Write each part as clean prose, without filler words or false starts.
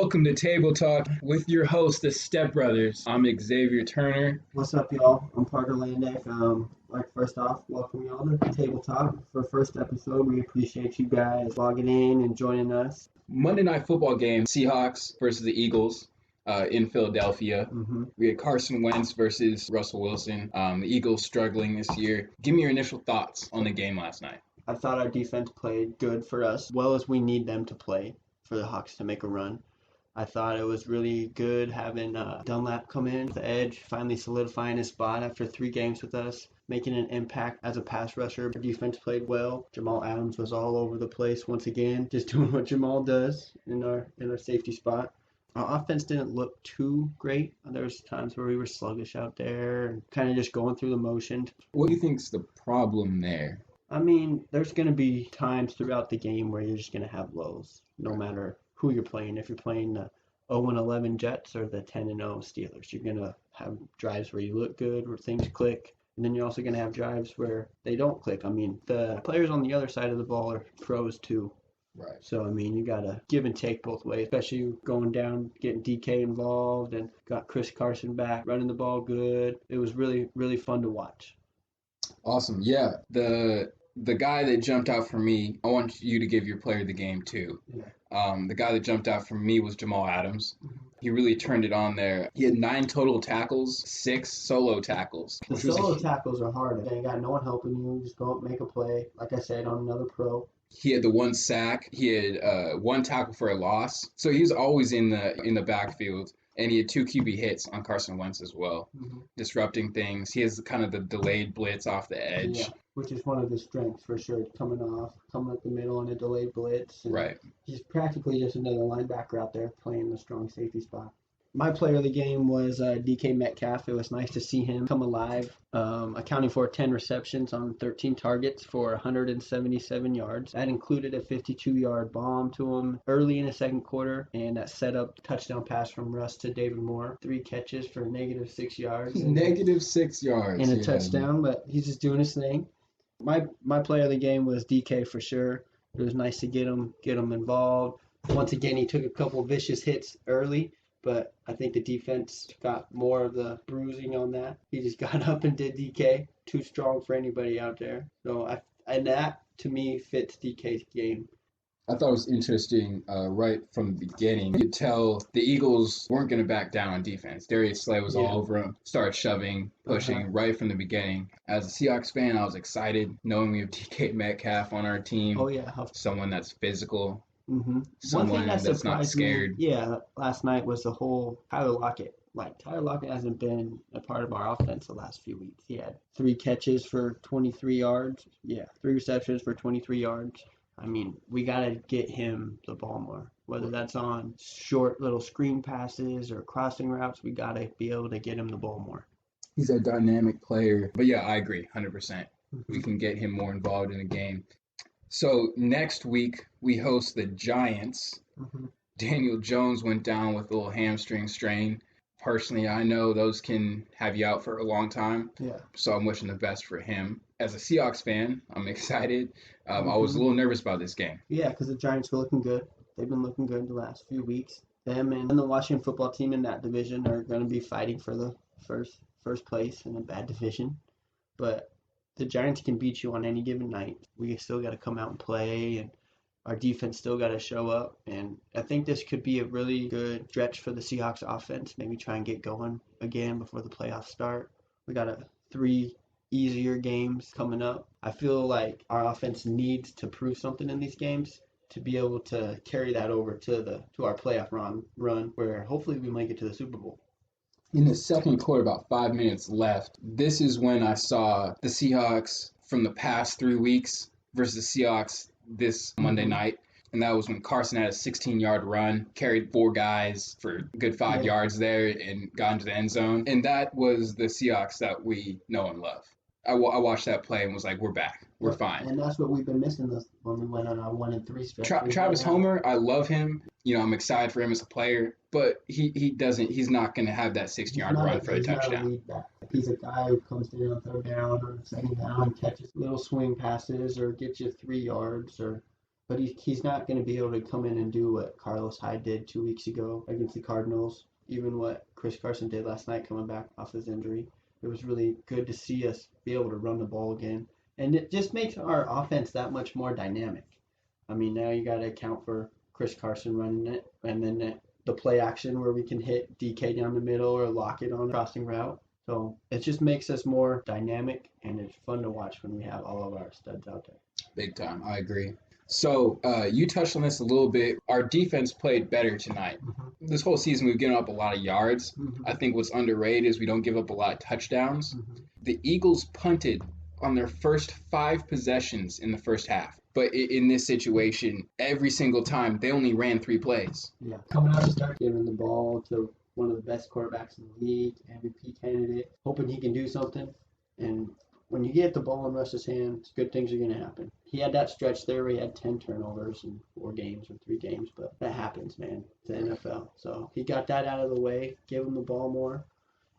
Welcome to Table Talk with your host, the Step Brothers. I'm Xavier Turner. What's up, y'all? I'm Parker Landeck. First off, welcome y'all to Table Talk. For first episode, we appreciate you guys logging in and joining us. Monday Night Football game, Seahawks versus the Eagles in Philadelphia. We had Carson Wentz versus Russell Wilson. The Eagles struggling this year. Give me your initial thoughts on the game last night. I thought our defense played good for us, well as we need them to play for the Hawks to make a run. I thought it was really good having Dunlap come in the edge, finally solidifying his spot after 3 games with us, making an impact as a pass rusher. Our defense played well. Jamal Adams was all over the place once again, just doing what Jamal does in our safety spot. Our offense didn't look too great. There was times where we were sluggish out there and kind of just going through the motions. What do you think's the problem there? I mean, there's going to be times throughout the game where you're just going to have lows, no matter who you're playing. If you're playing the 0-11 Jets or the 10-0 Steelers, you're going to have drives where you look good, where things click, and then you're also going to have drives where they don't click. I mean, the players on the other side of the ball are pros too. Right. So, I mean, you got to give and take both ways, especially going down, getting DK involved, and got Carson back, running the ball good. It was really, really fun to watch. Awesome. Yeah. The guy that jumped out for me, I want you to give your player of the game too. Yeah. The guy that jumped out for me was Jamal Adams. Mm-hmm. He really turned it on there. He had 9 total tackles, 6 solo tackles. The solo tackles are hard. You got no one helping you. Just go up, make a play. Like I said, on another pro. He had the 1 sack. He had 1 tackle for a loss. So he was always in the backfield. And he had 2 QB hits on Carson Wentz as well, disrupting things. He has kind of the delayed blitz off the edge. Yeah, which is one of his strengths for sure, coming up the middle on a delayed blitz. Right. He's practically just another linebacker out there playing the strong safety spot. My player of the game was DK Metcalf. It was nice to see him come alive, accounting for 10 receptions on 13 targets for 177 yards. That included a 52-yard bomb to him early in the second quarter, and that set up a touchdown pass from Russ to David Moore. 3 catches for -6 yards. -6 yards. And a touchdown, but he's just doing his thing. My player of the game was DK for sure. It was nice to get him involved. Once again, he took a couple vicious hits early, but I think the defense got more of the bruising on that. He just got up and did DK. Too strong for anybody out there. So and that, to me, fits DK's game. I thought it was interesting right from the beginning. You could tell the Eagles weren't going to back down on defense. Darius Slay was all over him, started shoving, pushing right from the beginning. As a Seahawks fan, I was excited knowing we have DK Metcalf on our team. Oh, yeah. Someone that's physical. Someone that's not scared. Last night was the whole Tyler Lockett. Tyler Lockett hasn't been a part of our offense the last few weeks. He had 3 catches for 23 yards. 3 receptions for 23 yards. I mean, we got to get him the ball more. Whether that's on short little screen passes or crossing routes, we got to be able to get him the ball more. He's a dynamic player. But yeah, I agree, 100%. We can get him more involved in the game. So next week, we host the Giants. Daniel Jones went down with a little hamstring strain. Personally, I know those can have you out for a long time. Yeah. So I'm wishing the best for him. As a Seahawks fan, I'm excited. I was a little nervous about this game. Yeah, because the Giants were looking good. They've been looking good the last few weeks. Them and the Washington football team in that division are going to be fighting for the first place in a bad division. But the Giants can beat you on any given night. We still got to come out and play, and our defense still got to show up. And I think this could be a really good stretch for the Seahawks offense. Maybe try and get going again before the playoffs start. We got 3 easier games coming up. I feel like our offense needs to prove something in these games to be able to carry that over to our playoff run where hopefully we might get to the Super Bowl. In the second quarter, about 5 minutes left, this is when I saw the Seahawks from the past 3 weeks versus the Seahawks this Monday night. And that was when Carson had a 16-yard run, carried 4 guys for a good 5 yards there and got into the end zone. And that was the Seahawks that we know and love. I watched that play and was like, we're back. We're fine. And that's what we've been missing when we went on our 1-3 stretch. Travis Homer, I love him. I'm excited for him as a player, but he's not going to have that 60-yard run for a touchdown. He's not a lead back. He's a guy who comes in on 3rd down or 2nd down and catches little swing passes or gets you 3 yards or but he's not going to be able to come in and do what Carlos Hyde did 2 weeks ago against the Cardinals, even what Chris Carson did last night coming back off his injury. It was really good to see us be able to run the ball again. And it just makes our offense that much more dynamic. I mean, now you got to account for Chris Carson running it, and then the play action where we can hit DK down the middle or lock it on a crossing route. So it just makes us more dynamic, and it's fun to watch when we have all of our studs out there. Big time. I agree. So you touched on this a little bit. Our defense played better tonight. Mm-hmm. This whole season, we've given up a lot of yards. Mm-hmm. I think what's underrated is we don't give up a lot of touchdowns. Mm-hmm. The Eagles punted on their first 5 possessions in the first half. But in this situation, every single time, they only ran 3 plays. Yeah, coming out to start giving the ball to one of the best quarterbacks in the league, MVP candidate, hoping he can do something. And when you get the ball in Russ's hands, good things are going to happen. He had that stretch there where he had 10 turnovers in 4 games or 3 games, but that happens, man. It's the NFL. So he got that out of the way, gave him the ball more,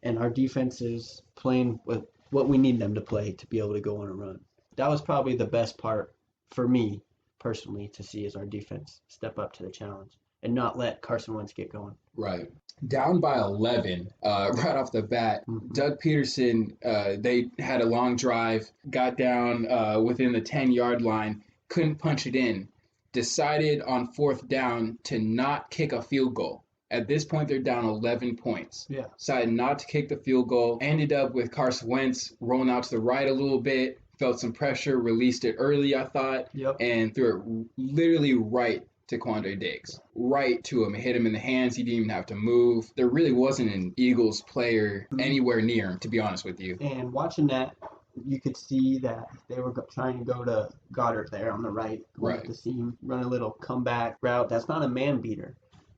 and our defense is playing with what we need them to play to be able to go on a run. That was probably the best part for me personally to see is our defense step up to the challenge and not let Carson Wentz get going. Right. Down by 11, right off the bat, Doug Peterson, they had a long drive, got down within the 10-yard line, couldn't punch it in, decided on 4th down to not kick a field goal. At this point, they're down 11 points. Yeah. Decided not to kick the field goal, ended up with Carson Wentz rolling out to the right a little bit, felt some pressure, released it early, I thought, and threw it literally right to Quandre Diggs, right to him. It hit him in the hands. He didn't even have to move. There really wasn't an Eagles player anywhere near him, to be honest with you. And watching that, you could see that they were trying to go to Goddard there on the right, going up the seam, run a little comeback route. That's not a man beater.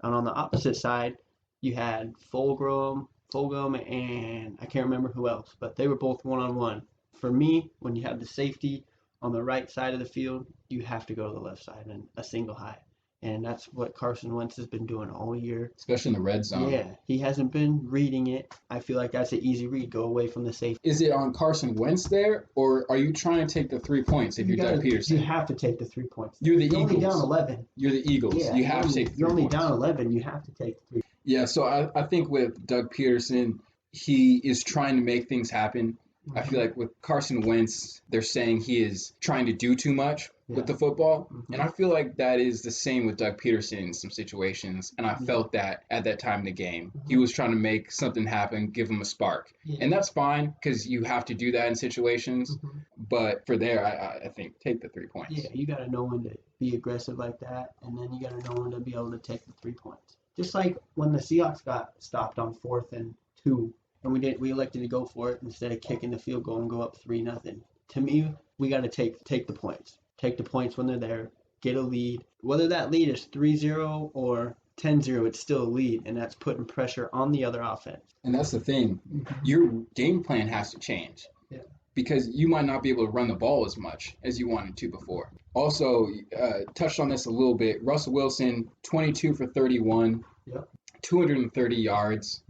And on the opposite side, you had Fulgham, and I can't remember who else, but they were both one-on-one. For me, when you have the safety on the right side of the field, you have to go to the left side and a single high. And that's what Carson Wentz has been doing all year. Especially in the red zone. Yeah, he hasn't been reading it. I feel like that's an easy read. Go away from the safety. Is it on Carson Wentz there, or are you trying to take the 3 points if you're Doug Peterson? You have to take the 3 points. You're the Eagles. You're only down 11. You're the Eagles. Yeah, you have to take the 3 You're only points. down 11. You have to take the 3. Yeah, so I think with Doug Peterson, he is trying to make things happen. I feel like with Carson Wentz, they're saying he is trying to do too much with the football. And I feel like that is the same with Doug Peterson in some situations. And I felt that at that time in the game. He was trying to make something happen, give him a spark. And that's fine because you have to do that in situations. But for there, I think take the 3 points. Yeah, you got to know when to be aggressive like that. And then you got to know when to be able to take the 3 points. Just like when the Seahawks got stopped on 4th and 2. And we elected to go for it instead of kicking the field goal and go up 3-0. To me, we got to take the points. Take the points when they're there. Get a lead. Whether that lead is 3-0 or 10-0, it's still a lead, and that's putting pressure on the other offense. And that's the thing. Your game plan has to change. Yeah. Because you might not be able to run the ball as much as you wanted to before. Also, touched on this a little bit. Russell Wilson, 22 for 31, 230 yards.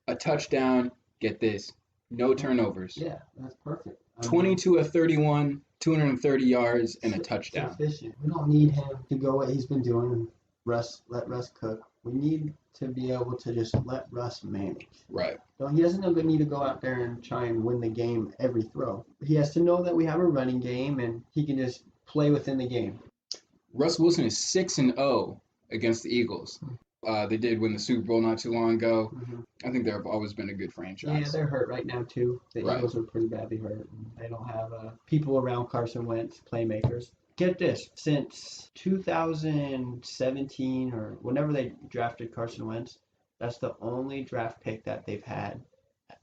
A touchdown, get this, no turnovers. Yeah, that's perfect. 22 of 31, 230 yards, and a touchdown. Sufficient. We don't need him to go what he's been doing and let Russ cook. We need to be able to just let Russ manage. Right. So he doesn't need to go out there and try and win the game every throw. He has to know that we have a running game and he can just play within the game. Russ Wilson is 6-0 against the Eagles. They did win the Super Bowl not too long ago. I think they've always been a good franchise. Yeah, they're hurt right now, too. The Eagles are pretty badly hurt. They don't have people around Carson Wentz, playmakers. Get this. Since 2017 or whenever they drafted Carson Wentz, that's the only draft pick that they've had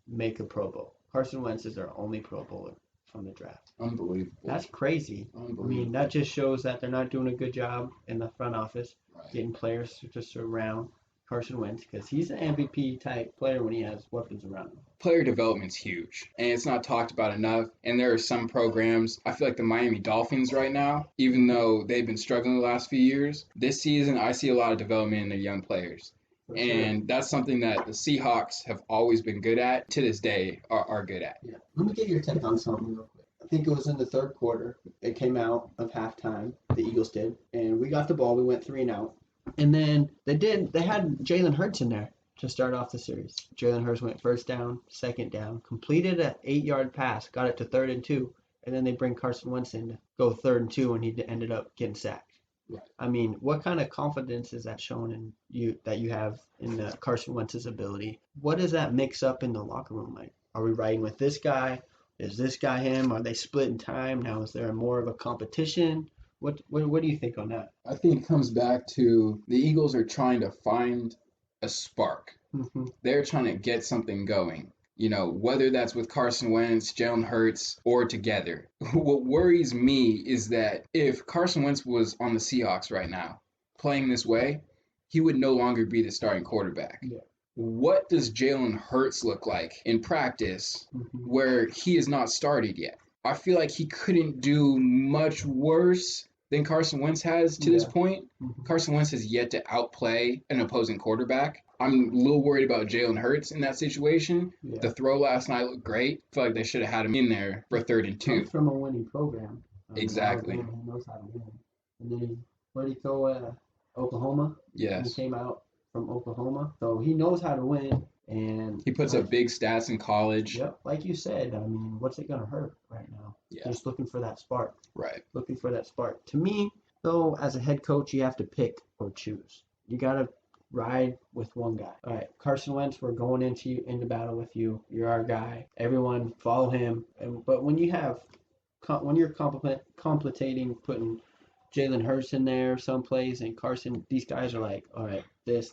make a Pro Bowl. Carson Wentz is their only Pro Bowler from the draft. Unbelievable. That's crazy. I mean, that just shows that they're not doing a good job in the front office. Getting players to surround Carson Wentz because he's an MVP type player when he has weapons around him. Player development's huge, and it's not talked about enough. And there are some programs, I feel like the Miami Dolphins right now, even though they've been struggling the last few years, this season I see a lot of development in their young players. And that's something that the Seahawks have always been good at, to this day are good at. Yeah. Let me get your take on something real quick. I think it was in the third quarter. It came out of halftime. The Eagles did, and we got the ball. We went 3-and-out, and then they had Jalen Hurts in there to start off the series. Jalen Hurts went first down, second down, completed an 8-yard pass, got it to 3rd and 2, and then they bring Carson Wentz in to go 3rd and 2, and he ended up getting sacked. Right. I mean, what kind of confidence is that showing in you that you have in Carson Wentz's ability? What does that mix up in the locker room? Like, are we riding with this guy? Is this guy him? Are they splitting time now? Is there more of a competition? What do you think on that? I think it comes back to the Eagles are trying to find a spark. Mm-hmm. They're trying to get something going. Whether that's with Carson Wentz, Jalen Hurts, or together. What worries me is that if Carson Wentz was on the Seahawks right now, playing this way, he would no longer be the starting quarterback. Yeah. What does Jalen Hurts look like in practice where he is not started yet? I feel like he couldn't do much worse than Carson Wentz has to this point. Carson Wentz has yet to outplay an opposing quarterback. I'm a little worried about Jalen Hurts in that situation. Yeah. The throw last night looked great. I feel like they should have had him in there for 3rd and 2. Comes from a winning program. Exactly. Alabama, he knows how to win. And then where did he go? Oklahoma. Yes. He came out from Oklahoma, so he knows how to win. And he puts up big stats in college. Yep, like you said. I mean, what's it gonna hurt right now? Yeah. Just looking for that spark. Right. Looking for that spark. To me, though, as a head coach, you have to pick or choose. You gotta ride with one guy. All right, Carson Wentz, we're going into battle with you. You're our guy. Everyone follow him. But when you're complicating putting Jalen Hurts in there someplace and Carson, these guys are like, all right,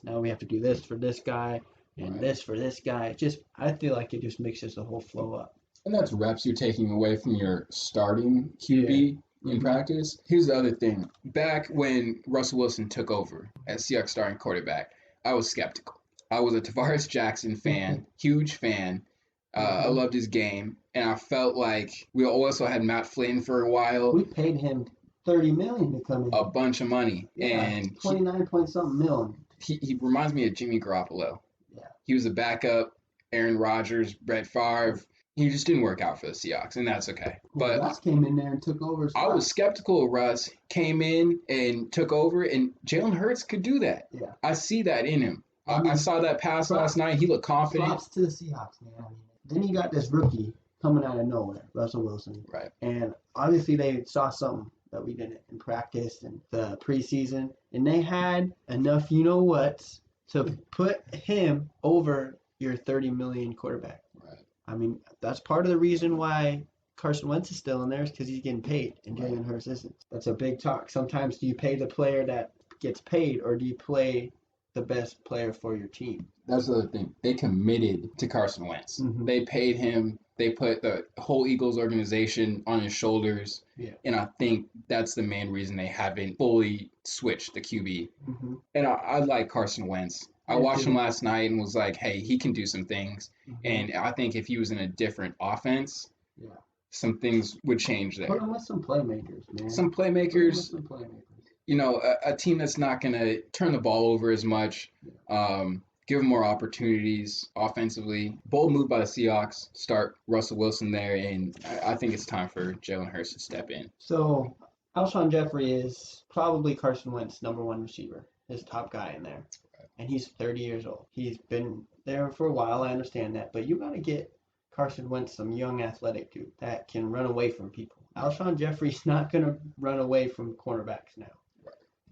now we have to do this for this guy and this for this guy. I feel like it just mixes the whole flow up. And that's reps you're taking away from your starting QB in practice. Here's the other thing. Back when Russell Wilson took over as Seahawks starting quarterback, I was skeptical. I was a Tavares Jackson fan, huge fan. I loved his game. And I felt like we also had Matt Flynn for a while. We paid him $30 million to come in. A bunch of money. Yeah, and 29 point something million. He reminds me of Jimmy Garoppolo. Yeah. He was a backup, Aaron Rodgers, Brett Favre. He just didn't work out for the Seahawks, and that's okay. But Russ came in there and took over. I was skeptical of Russ. Came in and took over, and Jalen Hurts could do that. Yeah. I see that in him. I saw that pass last night. He looked confident. Props to the Seahawks, man. I mean, then you got this rookie coming out of nowhere, Russell Wilson. Right. And obviously they saw something that we didn't in practice and the preseason, and they had enough you-know-whats to put him over your $30 million quarterback. Right. I mean, that's part of the reason why Carson Wentz is still in there is because he's getting paid and Jalen Hurts isn't. That's a big talk. Sometimes do you pay the player that gets paid or do you play the best player for your team? That's the other thing. They committed to Carson Wentz. They paid him. They put the whole Eagles organization on his shoulders. Yeah. And I think that's the main reason they haven't fully switched the QB. And I like Carson Wentz. I watched him last night and was like, hey, he can do some things. And I think if he was in a different offense, some things would change there. Put him with some playmakers, man. Some playmakers. You know, a team that's not going to turn the ball over as much, give them more opportunities offensively. Bold move by the Seahawks, start Russell Wilson there, and I think it's time for Jalen Hurts to step in. So, Alshon Jeffrey is probably Carson Wentz's number one receiver, his top guy in there. And he's 30 years old. He's been there for a while, I understand that, but you got to get Carson Wentz some young athletic dude that can run away from people. Alshon Jeffrey's not going to run away from cornerbacks now.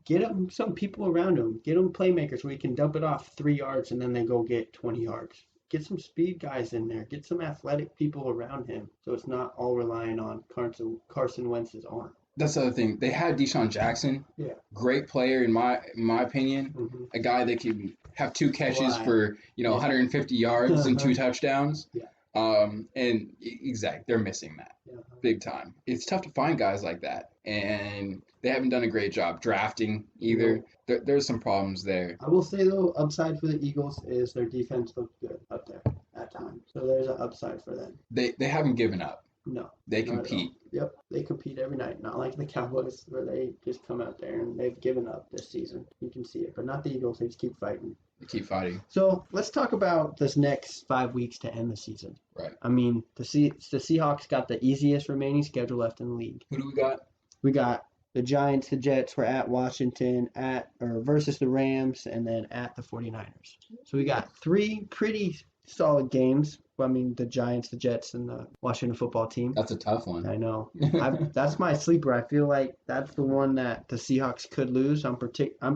Get him some people around him. Get him playmakers where he can dump it off 3 yards and then they go get 20 yards. Get some speed guys in there. Get some athletic people around him so it's not all relying on Carson Wentz's arm. That's the other thing. They had Deshaun Jackson. Yeah. Great player in my opinion. A guy that can have 2 catches for 150 yards and 2 touchdowns. Yeah. And exactly, they're missing that big time. It's tough to find guys like that, and they haven't done a great job drafting either. There's some problems there. I will say though, upside for the Eagles is their defense looks good up there at times. So there's an upside for them. They haven't given up. No. They compete. Yep, they compete every night. Not like the Cowboys where they just come out there and they've given up this season. You can see it, but not the Eagles. They just keep fighting. They keep fighting. So let's talk about this next 5 weeks to end the season. Right. I mean, the Seahawks got the easiest remaining schedule left in the league. Who do we got? We got the Giants, the Jets, we're at Washington, versus the Rams, and then at the 49ers. So we got 3 pretty solid games. I mean, the Giants, the Jets, and the Washington football team. That's a tough one. I know. That's my sleeper. I feel like that's the one that the Seahawks could lose. I'm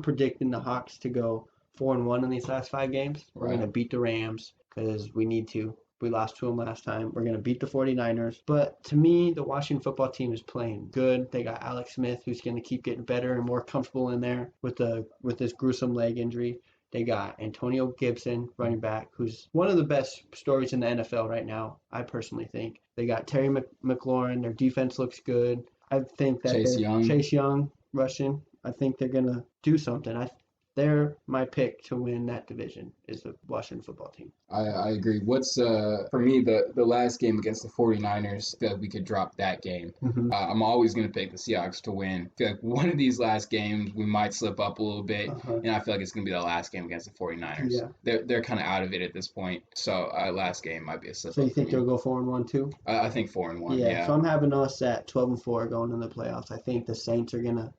predicting the Hawks to go 4-1 in these last 5 games. We're going to beat the Rams because we need to. We lost to them last time. We're going to beat the 49ers. But to me, the Washington football team is playing good. They got Alex Smith, who's going to keep getting better and more comfortable in there with this gruesome leg injury. They got Antonio Gibson, running back, who's one of the best stories in the NFL right now, I personally think. They got Terry McLaurin. Their defense looks good. I think that Chase Young, Russian. I think they're going to do something. They're my pick to win that division is the Washington football team. I agree. What's for me the last game against the 49ers, I feel like we could drop that game. Mm-hmm. I'm always going to pick the Seahawks to win. I feel like one of these last games we might slip up a little bit, and I feel like it's going to be the last game against the 49ers. Yeah. They're kind of out of it at this point, so last game might be a slip up. So you think they'll go 4-1 too? I think 4-1. Yeah. So I'm having us at 12-4 going in the playoffs. I think the Saints are going to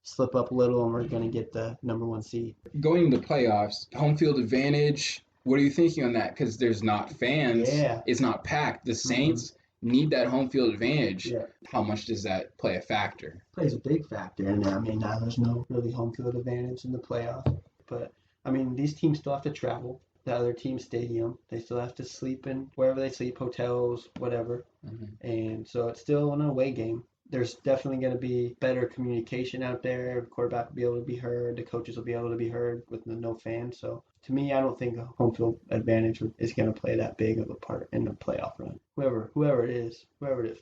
slip up a little, and we're going to get the number 1 seed. Going into the playoffs, home field advantage, what are you thinking on that? Because there's not fans. Yeah. It's not packed. The Saints need that home field advantage. Yeah. How much does that play a factor? Plays a big factor. And I mean, now there's no really home field advantage in the playoffs. But, I mean, these teams still have to travel. The other team's stadium. They still have to sleep in wherever they sleep, hotels, whatever. Mm-hmm. And so it's still an away game. There's definitely going to be better communication out there. The quarterback will be able to be heard. The coaches will be able to be heard with no fans. So to me, I don't think a home field advantage is going to play that big of a part in the playoff run. Whoever it is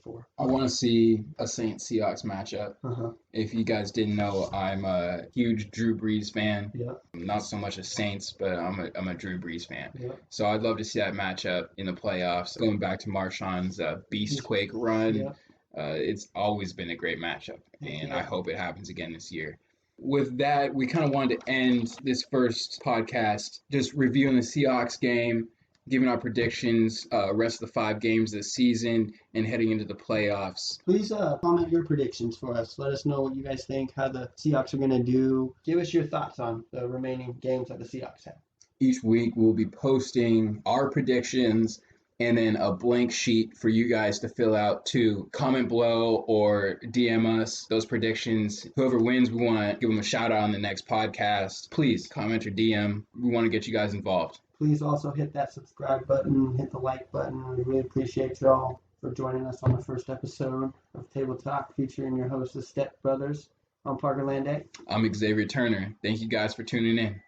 for. I want to see a Saints-Seahawks matchup. Uh-huh. If you guys didn't know, I'm a huge Drew Brees fan. Yeah. Not so much a Saints, but I'm a Drew Brees fan. Yeah. So I'd love to see that matchup in the playoffs. Going back to Marshawn's Beastquake run. Yeah. It's always been a great matchup, and I hope it happens again this year. With that, we kind of wanted to end this first podcast just reviewing the Seahawks game, giving our predictions, rest of the 5 games this season, and heading into the playoffs. Please comment your predictions for us. Let us know what you guys think, how the Seahawks are going to do. Give us your thoughts on the remaining games that the Seahawks have. Each week, we'll be posting our predictions and then a blank sheet for you guys to fill out to comment below or DM us those predictions. Whoever wins, we want to give them a shout out on the next podcast. Please comment or DM. We want to get you guys involved. Please also hit that subscribe button, hit the like button. We really appreciate y'all for joining us on the first episode of Table Talk featuring your hosts, the Step Brothers. I'm Parker Landay. I'm Xavier Turner. Thank you guys for tuning in.